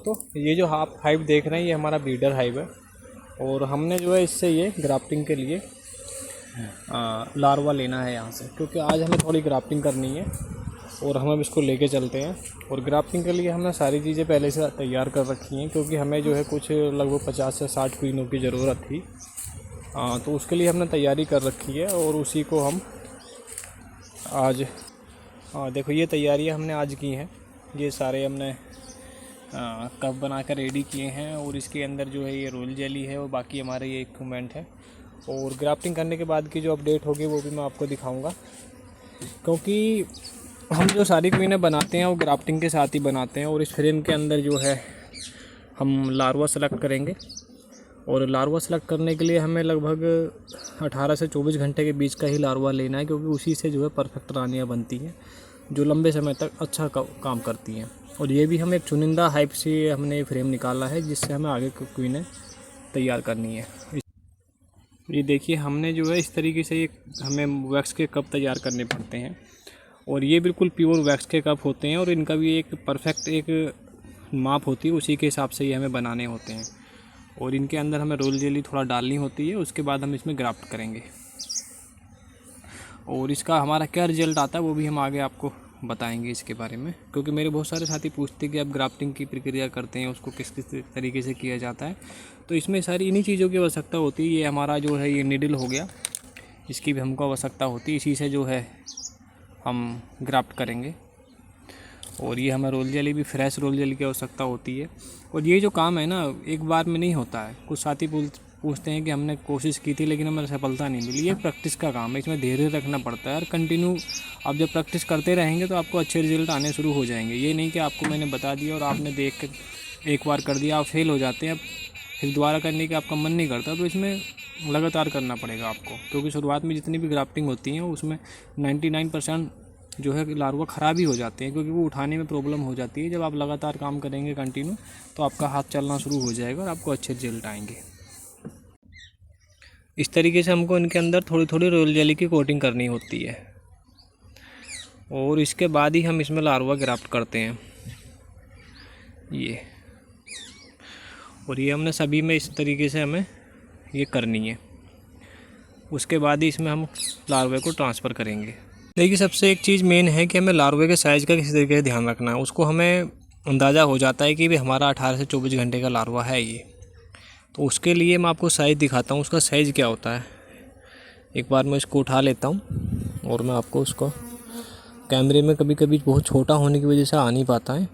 दोस्तों, ये जो आप हाइव देख रहे हैं ये हमारा ब्रीडर हाइव है और हमने जो है इससे ये ग्राफ्टिंग के लिए लार्वा लेना है यहाँ से, क्योंकि आज हमें थोड़ी ग्राफ्टिंग करनी है और हम अब इसको लेके चलते हैं। और ग्राफ्टिंग के लिए हमने सारी चीज़ें पहले से तैयार कर रखी हैं, क्योंकि हमें जो है कुछ लगभग 50 से 60 क्वीनों की ज़रूरत थी। तो उसके लिए हमने तैयारी कर रखी है और उसी को हम आज देखो ये तैयारियाँ हमने आज की हैं। ये सारे हमने कप बना कर रेडी किए हैं और इसके अंदर जो है ये रोल जेली है और बाकी हमारे ये इक्विपमेंट है। और ग्राफ्टिंग करने के बाद की जो अपडेट होगी वो भी मैं आपको दिखाऊंगा, क्योंकि हम जो सारी क्वीनें बनाते हैं वो ग्राफ्टिंग के साथ ही बनाते हैं। और इस फ्रेम के अंदर जो है हम लार्वा सेलेक्ट करेंगे और लार्वा सेलेक्ट करने के लिए हमें लगभग 18 से 24 घंटे के बीच का ही लार्वा लेना है, क्योंकि उसी से जो है परफेक्ट रानियाँ बनती हैं जो लंबे समय तक अच्छा काम करती हैं। और ये भी हम एक चुनिंदा हाइप से हमने फ्रेम निकाला है जिससे हमें आगे क्वीनें तैयार करनी है। ये देखिए हमने जो है इस तरीके से ये हमें वैक्स के कप तैयार करने पड़ते हैं और ये बिल्कुल प्योर वैक्स के कप होते हैं और इनका भी एक परफेक्ट एक माप होती है, उसी के हिसाब से ये हमें बनाने होते हैं। और इनके अंदर हमें रोल जेली थोड़ा डालनी होती है, उसके बाद हम इसमें ग्राफ्ट करेंगे और इसका हमारा क्या रिजल्ट आता है वो भी हम आगे आपको बताएंगे इसके बारे में। क्योंकि मेरे बहुत सारे साथी पूछते हैं कि आप ग्राफ्टिंग की प्रक्रिया करते हैं उसको किस किस तरीके से किया जाता है, तो इसमें सारी इन्हीं चीज़ों की आवश्यकता होती है। ये हमारा जो है ये निडल हो गया, इसकी भी हमको आवश्यकता होती है, इसी से जो है हम ग्राफ्ट करेंगे। और ये हमें रोल जेली भी फ्रेश रोल जेली की आवश्यकता होती है। और ये जो काम है ना एक बार में नहीं होता है। कुछ साथी पूछते हैं कि हमने कोशिश की थी लेकिन हमें सफलता नहीं मिली। ये प्रैक्टिस का काम है, इसमें धैर्य रखना पड़ता है और कंटिन्यू आप जब प्रैक्टिस करते रहेंगे तो आपको अच्छे रिजल्ट आने शुरू हो जाएंगे। ये नहीं कि आपको मैंने बता दिया और आपने देख कर एक बार कर दिया आप फेल हो जाते हैं, अब फिर दोबारा करने का आपका मन नहीं करता। तो इसमें लगातार करना पड़ेगा आपको, क्योंकि शुरुआत में जितनी भी ग्राफ्टिंग होती है उसमें 99% जो है लार्वा ख़राब ही हो जाते हैं, क्योंकि वो उठाने में प्रॉब्लम हो जाती है। जब आप लगातार काम करेंगे कंटिन्यू तो आपका हाथ चलना शुरू हो जाएगा और आपको अच्छे रिजल्ट आएंगे। इस तरीके से हमको इनके अंदर थोड़ी थोड़ी रोल जेली की कोटिंग करनी होती है और इसके बाद ही हम इसमें लार्वा ग्राफ्ट करते हैं ये। और ये हमने सभी में इस तरीके से हमें ये करनी है। उसके बाद ही इसमें हम लार्वे को ट्रांसफ़र करेंगे। देखिए सबसे एक चीज़ मेन है कि हमें लार्वे के साइज़ का किसी तरीके से ध्यान रखना है। उसको हमें अंदाज़ा हो जाता है कि भाई हमारा 18 से 24 घंटे का लार्वा है ये, तो उसके लिए मैं आपको साइज़ दिखाता हूँ उसका साइज़ क्या होता है। एक बार मैं इसको उठा लेता हूँ और मैं आपको उसको कैमरे में कभी कभी बहुत छोटा होने की वजह से आ नहीं पाता है,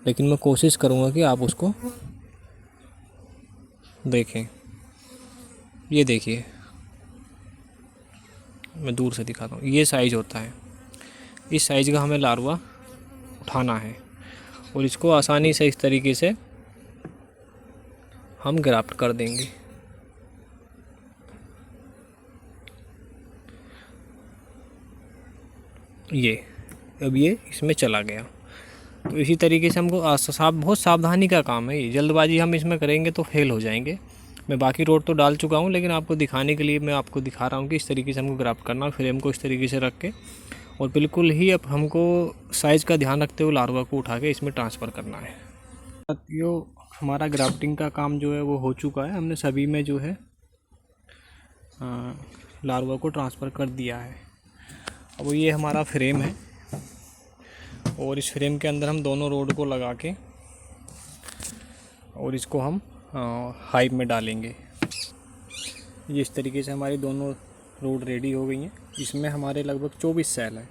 लेकिन मैं कोशिश करूँगा कि आप उसको देखें। ये देखिए मैं दूर से दिखाता हूँ, ये साइज़ होता है। इस साइज़ का हमें लार्वा उठाना है और इसको आसानी से इस तरीके से हम ग्राफ्ट कर देंगे। ये अब ये इसमें चला गया। तो इसी तरीके से हमको बहुत सावधानी का काम है ये, जल्दबाजी हम इसमें करेंगे तो फेल हो जाएंगे। मैं बाकी रोड तो डाल चुका हूँ, लेकिन आपको दिखाने के लिए मैं आपको दिखा रहा हूँ कि इस तरीके से हमको ग्राफ्ट करना, फ्रेम को इस तरीके से रख के और बिल्कुल ही अब हमको साइज़ का ध्यान रखते हुए लार्वा को उठा के इसमें ट्रांसफ़र करना है। साथियों हमारा ग्राफ्टिंग का काम जो है वो हो चुका है। हमने सभी में जो है लार्वा को ट्रांसफ़र कर दिया है। अब ये हमारा फ्रेम है और इस फ्रेम के अंदर हम दोनों रोड को लगा के और इसको हम हाइव में डालेंगे। ये इस तरीके से हमारी दोनों रोड रेडी हो गई हैं। इसमें हमारे लगभग 24 सेल है,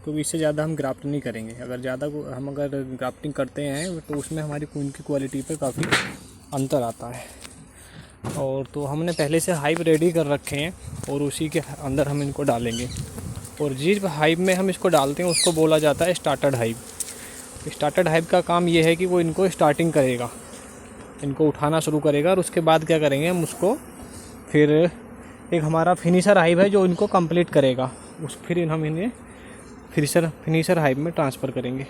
क्योंकि इससे ज़्यादा हम ग्राफ्ट नहीं करेंगे। अगर ज़्यादा हम अगर ग्राफ्टिंग करते हैं तो उसमें हमारी क्वीन की क्वालिटी पे काफ़ी अंतर आता है। और तो हमने पहले से हाइव रेडी कर रखे हैं और उसी के अंदर हम इनको डालेंगे। और जिस हाइव में हम इसको डालते हैं उसको बोला जाता है स्टार्टेड हाइव। स्टार्टेड हाइव का काम ये है कि वो इनको स्टार्टिंग करेगा, इनको उठाना शुरू करेगा और उसके बाद क्या करेंगे हम उसको फिर एक हमारा फिनिशर हाइव है जो इनको कंप्लीट करेगा। फिर हम इन्हें फिनिशर हाइव में ट्रांसफ़र करेंगे।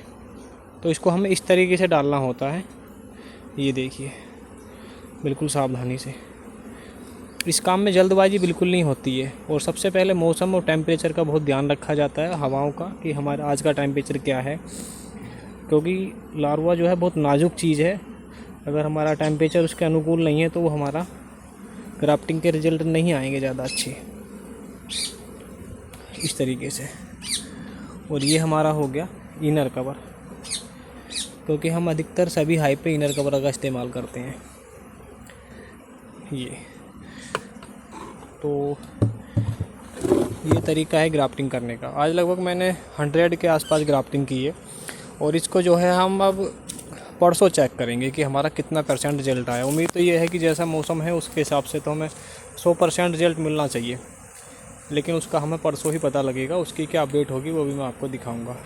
तो इसको हमें इस तरीके से डालना होता है। ये देखिए बिल्कुल सावधानी से। इस काम में जल्दबाजी बिल्कुल नहीं होती है और सबसे पहले मौसम और टेम्परेचर का बहुत ध्यान रखा जाता है, हवाओं का, कि हमारा आज का टेम्परेचर क्या है। क्योंकि लार्वा जो है बहुत नाजुक चीज़ है। अगर हमारा टेम्परेचर उसके अनुकूल नहीं है तो वो हमारा ग्राफ्टिंग के रिज़ल्ट नहीं आएंगे ज़्यादा अच्छे, इस तरीके से। और ये हमारा हो गया इनर कवर, क्योंकि हम अधिकतर सभी हाइव पे इनर कवर का इस्तेमाल करते हैं। ये तो ये तरीका है ग्राफ्टिंग करने का। आज लगभग मैंने 100 के आसपास ग्राफ्टिंग की है, और इसको जो है हम अब परसों चेक करेंगे कि हमारा कितना % रिजल्ट आया। उम्मीद तो ये है कि जैसा मौसम है उसके हिसाब से तो हमें 100% रिजल्ट मिलना चाहिए, लेकिन उसका हमें परसों ही पता लगेगा। उसकी क्या अपडेट होगी वो भी मैं आपको दिखाऊंगा।